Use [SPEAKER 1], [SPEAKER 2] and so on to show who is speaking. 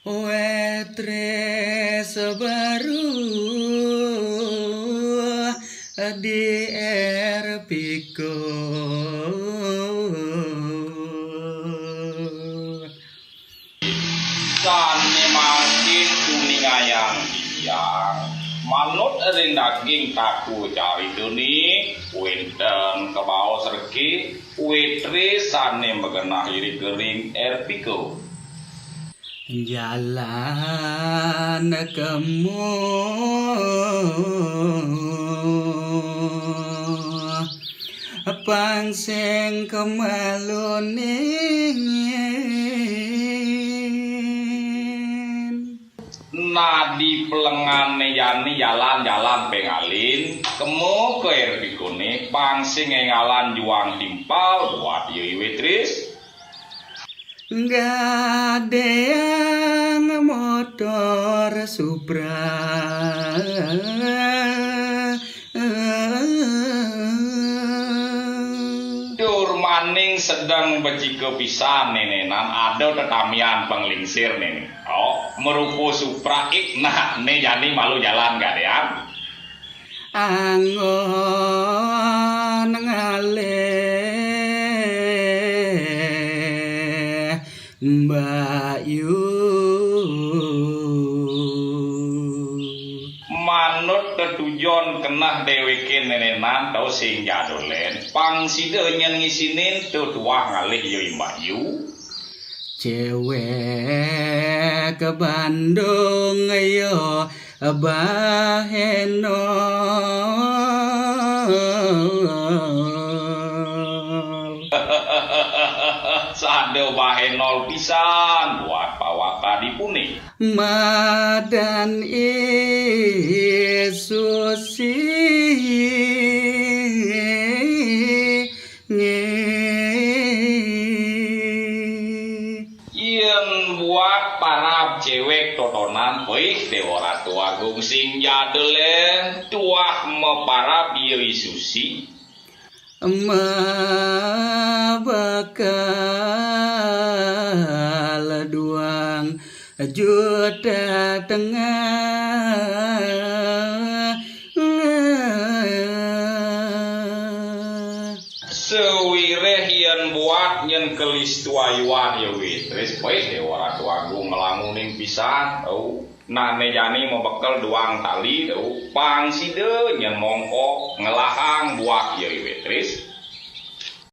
[SPEAKER 1] Wetres baru di Erpiko.
[SPEAKER 2] Sane makin kuningayang siang manut ring daging taku cari tuni wenten kebaos reki wetre sane megenah iri kering Erpiko.
[SPEAKER 1] Jalan kemu pangseng kemalunin
[SPEAKER 2] Nadi pelengane yani jalan-jalan pengalin kemu ke Erpiko ne pangsing ngalan juang timpal buat yoi wetris.
[SPEAKER 1] Nggak ada yang motor Supra
[SPEAKER 2] Dur maning sedang bejiko pisan nenenan ada tetamian penglingsir nene. Oh, merupo Supra nah ne jani malu jalan gak ya?
[SPEAKER 1] Angon ngalih Mbak Yu
[SPEAKER 2] manut ketujuan kenah deweke nenenan tau sing jadolen pangside nyen ngisinin tuh tuah ngalih yoi Mbak Yu
[SPEAKER 1] cewek ke Bandung ayo baheno
[SPEAKER 2] sado bahenol pisan buat pawaka dipuni
[SPEAKER 1] madan isusi
[SPEAKER 2] yen buat para cewek totonan wih Dewa Ratu Agung sing jadelen tuah meparab yoi susi
[SPEAKER 1] bakal duang juta tengah
[SPEAKER 2] sewireh yen buat nyen kelis tuayuan ya witris baik Dewa Ratu Agung ngelamunin pisan nane jani mau bekel duang tali pangside nyen mongkok ngelahang buat ya witris